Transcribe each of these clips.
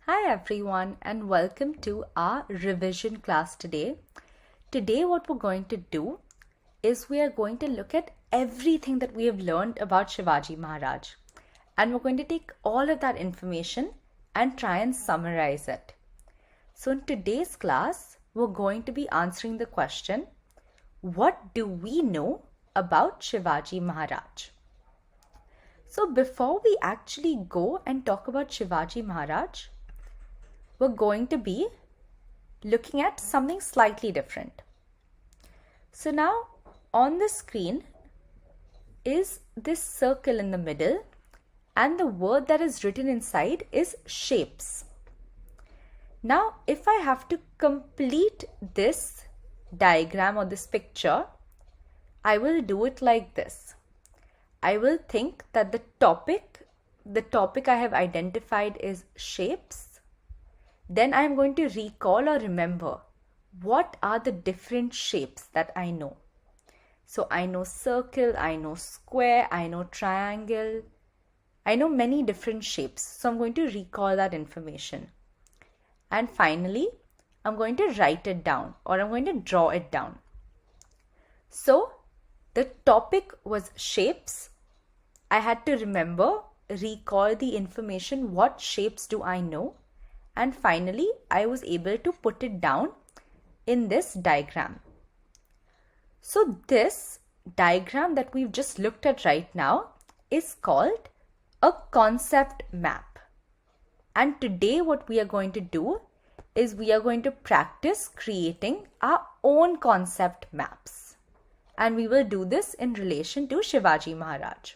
Hi everyone and welcome to our revision class today. Today what we're going to do is we are going to look at everything that we have learned about Shivaji Maharaj, and we're going to take all of that information and try and summarize it. So in today's class, we're going to be answering the question, what do we know about Shivaji Maharaj? So before we actually go and talk about Shivaji Maharaj, we're going to be looking at something slightly different. So now on the screen is this circle in the middle, and the word that is written inside is shapes. Now if I have to complete this diagram or this picture, I will do it like this. I will think that the topic I have identified is shapes. Then I am going to recall or remember what are the different shapes that I know. So I know circle, I know square, I know triangle. I know many different shapes. So I'm going to recall that information. And finally, I'm going to write it down, or I'm going to draw it down. So the topic was shapes. I had to recall the information, what shapes do I know? And finally, I was able to put it down in this diagram. So this diagram that we've just looked at right now is called a concept map. And today what we are going to do is we are going to practice creating our own concept maps. And we will do this in relation to Shivaji Maharaj.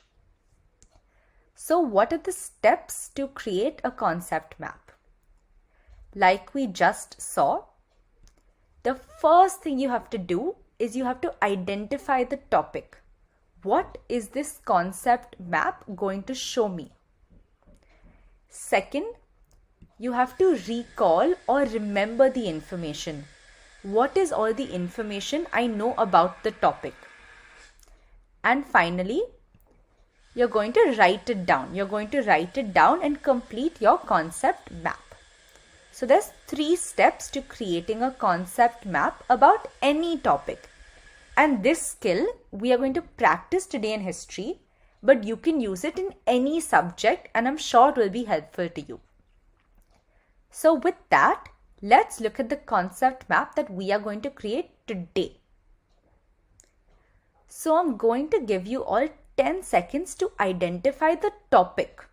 So what are the steps to create a concept map? Like we just saw, the first thing you have to do is you have to identify the topic. What is this concept map going to show me? Second, you have to recall or remember the information. What is all the information I know about the topic? And finally, you're going to write it down. You're going to write it down and complete your concept map. So there's 3 steps to creating a concept map about any topic. And this skill we are going to practice today in history, but you can use it in any subject and I'm sure it will be helpful to you. So with that, let's look at the concept map that we are going to create today. So I'm going to give you all 10 seconds to identify the topic.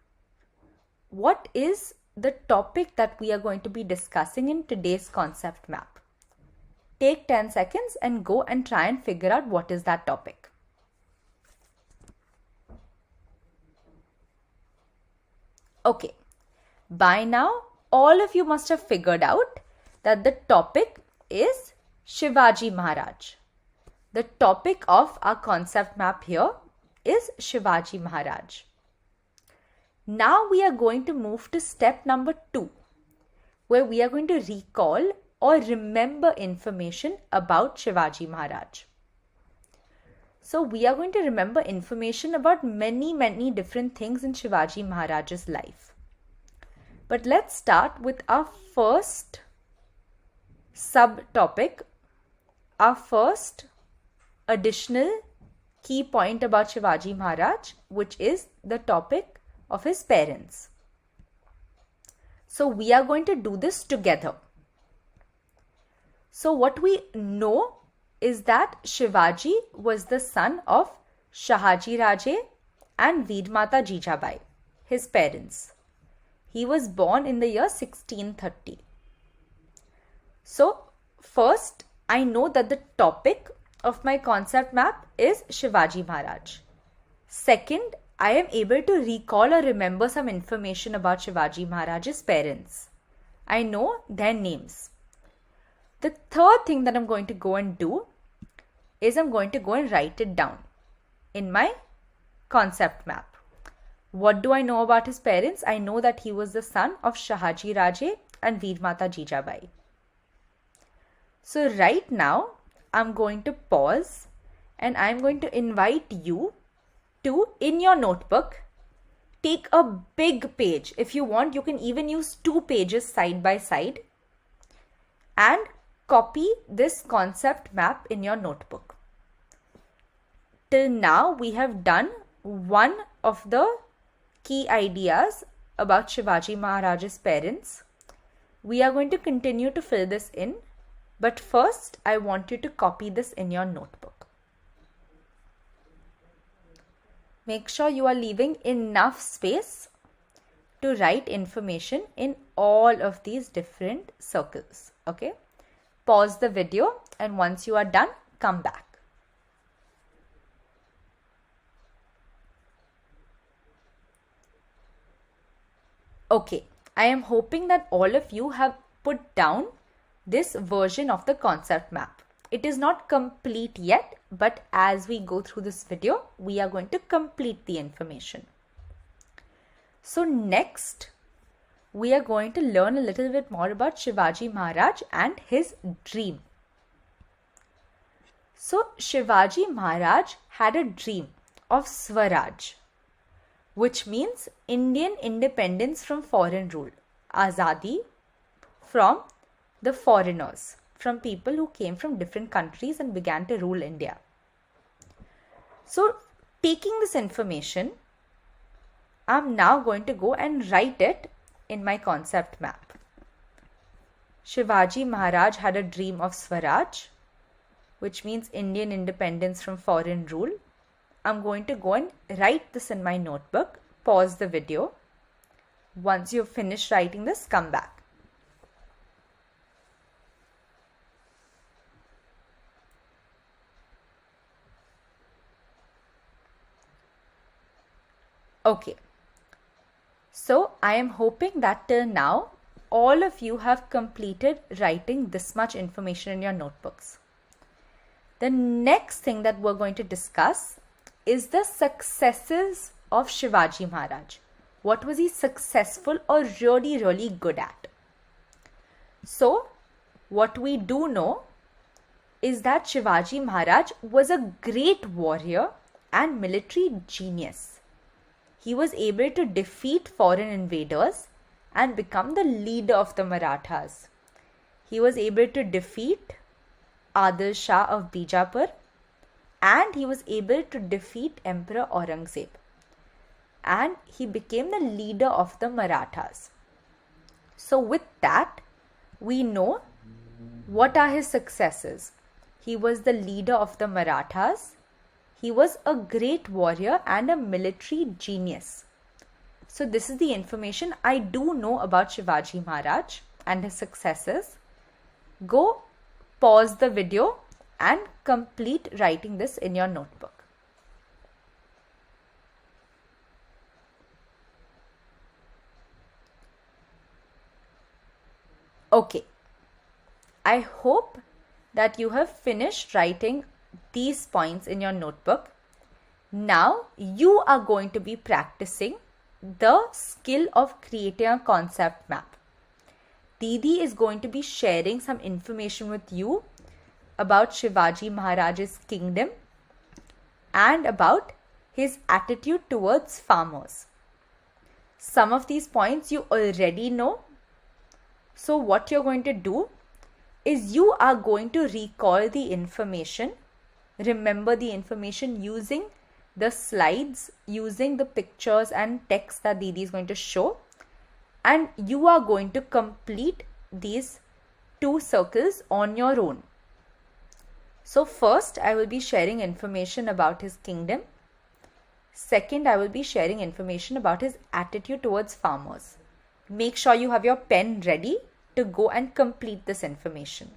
What is the topic that we are going to be discussing in today's concept map? Take 10 seconds and go and try and figure out what is that topic. Okay, by now all of you must have figured out that the topic is Shivaji Maharaj. The topic of our concept map here is Shivaji Maharaj. Now we are going to move to step number 2, where we are going to recall or remember information about Shivaji Maharaj. So we are going to remember information about many different things in Shivaji Maharaj's life. But let's start with our first subtopic, our first additional key point about Shivaji Maharaj, which is the topic of his parents. So we are going to do this together. So what we know is that Shivaji was the son of Shahaji Raje and Veermata Jijabai, his parents. He was born in the year 1630. So first, I know that the topic of my concept map is Shivaji Maharaj. Second, I am able to recall or remember some information about Shivaji Maharaj's parents. I know their names. The third thing that I'm going to go and do is I'm going to go and write it down in my concept map. What do I know about his parents? I know that he was the son of Shahaji Raje and Veermata Jijabai. So right now, I'm going to pause and I'm going to invite you to, in your notebook, take a big page. If you want, you can even use 2 pages side by side and copy this concept map in your notebook. Till now, we have done one of the key ideas about Shivaji Maharaj's parents. We are going to continue to fill this in, but first I want you to copy this in your notebook. Make sure you are leaving enough space to write information in all of these different circles. Okay? Pause the video, and once you are done, come back. Okay, I am hoping that all of you have put down this version of the concept map. It is not complete yet, but as we go through this video, we are going to complete the information. So next, we are going to learn a little bit more about Shivaji Maharaj and his dream. So Shivaji Maharaj had a dream of Swaraj, which means Indian independence from foreign rule, Azadi from the foreigners, from people who came from different countries and began to rule India. So taking this information, I'm now going to go and write it in my concept map. Shivaji Maharaj had a dream of Swaraj, which means Indian independence from foreign rule. I'm going to go and write this in my notebook. Pause the video. Once you've finished writing this, come back. Okay. So I am hoping that till now, all of you have completed writing this much information in your notebooks. The next thing that we're going to discuss is the successes of Shivaji Maharaj. What was he successful or really good at? So, what we do know is that Shivaji Maharaj was a great warrior and military genius. He was able to defeat foreign invaders and become the leader of the Marathas. He was able to defeat Adil Shah of Bijapur, and he was able to defeat Emperor Aurangzeb. And he became the leader of the Marathas. So with that, we know what are his successes. He was the leader of the Marathas. He was a great warrior and a military genius. So this is the information I do know about Shivaji Maharaj and his successes. Go pause the video and complete writing this in your notebook. Okay, I hope that you have finished writing these points in your notebook. Now you are going to be practicing the skill of creating a concept map. Didi is going to be sharing some information with you about Shivaji Maharaj's kingdom and about his attitude towards farmers. Some of these points you already know. So what you're going to do is you are going to recall the information, remember the information using the slides, using the pictures and text that Didi is going to show, and you are going to complete these 2 circles on your own. So first, I will be sharing information about his kingdom. Second, I will be sharing information about his attitude towards farmers. Make sure you have your pen ready to go and complete this information.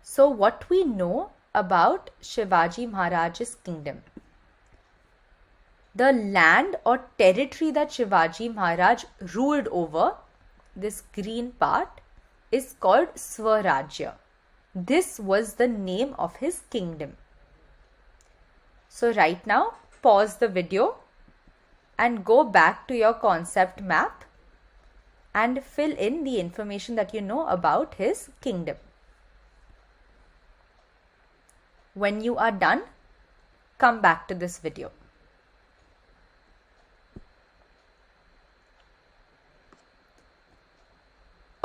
So what we know about Shivaji Maharaj's kingdom. The land or territory that Shivaji Maharaj ruled over, this green part, is called Swarajya. This was the name of his kingdom. So right now, pause the video and go back to your concept map and fill in the information that you know about his kingdom. When you are done, come back to this video.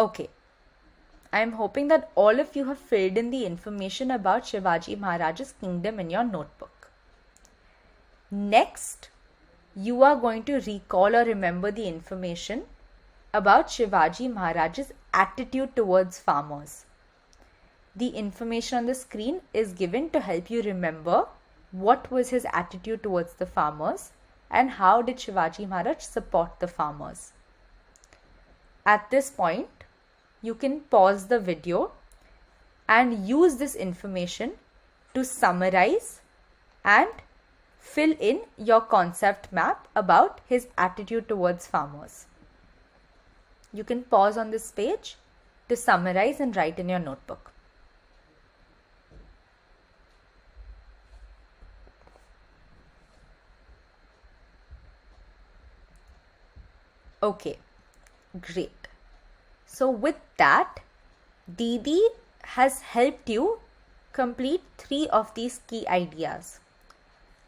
Okay, I am hoping that all of you have filled in the information about Shivaji Maharaj's kingdom in your notebook. Next, you are going to recall or remember the information about Shivaji Maharaj's attitude towards farmers. The information on the screen is given to help you remember what was his attitude towards the farmers and how did Shivaji Maharaj support the farmers. At this point, you can pause the video and use this information to summarize and fill in your concept map about his attitude towards farmers. You can pause on this page to summarize and write in your notebook. Okay, great. So with that, Didi has helped you complete 3 of these key ideas.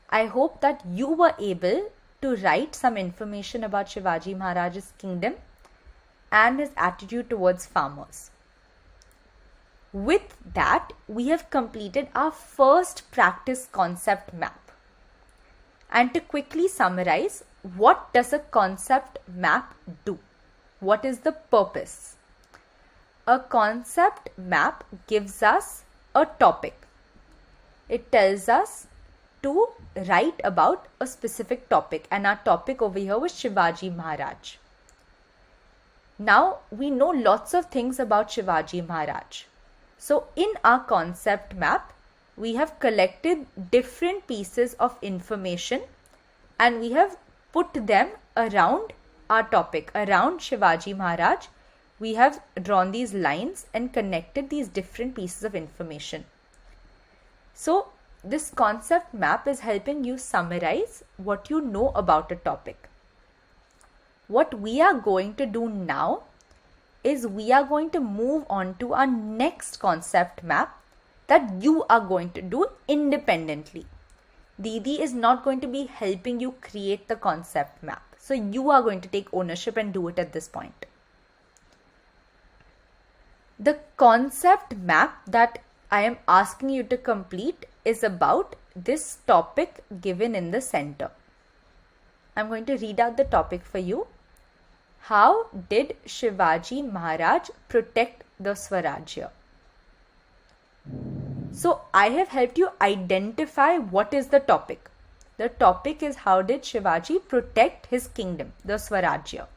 I hope that you were able to write some information about Shivaji Maharaj's kingdom and his attitude towards farmers. With that, we have completed our first practice concept map. And to quickly summarize, what does a concept map do? What is the purpose? A concept map gives us a topic. It tells us to write about a specific topic, and our topic over here was Shivaji Maharaj. Now we know lots of things about Shivaji Maharaj. So in our concept map, we have collected different pieces of information and we have put them around our topic, around Shivaji Maharaj. We have drawn these lines and connected these different pieces of information. So this concept map is helping you summarize what you know about a topic. What we are going to do now is we are going to move on to our next concept map that you are going to do independently. Didi is not going to be helping you create the concept map. So you are going to take ownership and do it at this point. The concept map that I am asking you to complete is about this topic given in the center. I'm going to read out the topic for you. How did Shivaji Maharaj protect the Swarajya? So I have helped you identify what is the topic. The topic is how did Shivaji protect his kingdom, the Swarajya.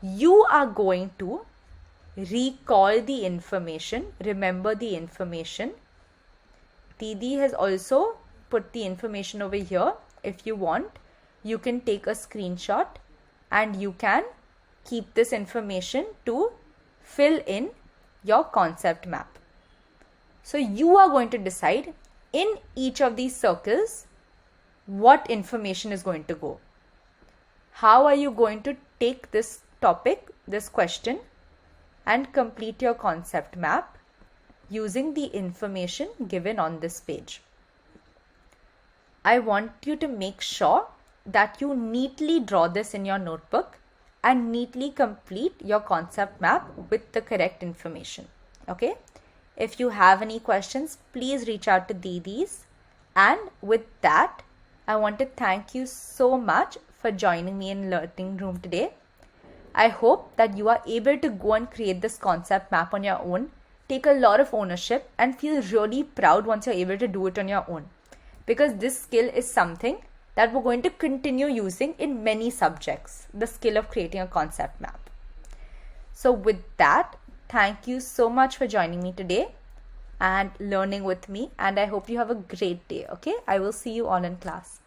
You are going to recall the information, remember the information. Didi has also put the information over here. If you want, you can take a screenshot and you can keep this information to fill in your concept map. So you are going to decide in each of these circles what information is going to go. How are you going to take this topic, this question, and complete your concept map using the information given on this page? I want you to make sure that you neatly draw this in your notebook and neatly complete your concept map with the correct information. Okay? If you have any questions, please reach out to Didi's. And with that, I want to thank you so much for joining me in Learning Room today. I hope that you are able to go and create this concept map on your own, take a lot of ownership and feel really proud once you're able to do it on your own. Because this skill is something that we're going to continue using in many subjects, the skill of creating a concept map. So with that, thank you so much for joining me today and learning with me, and I hope you have a great day. Okay, I will see you all in class.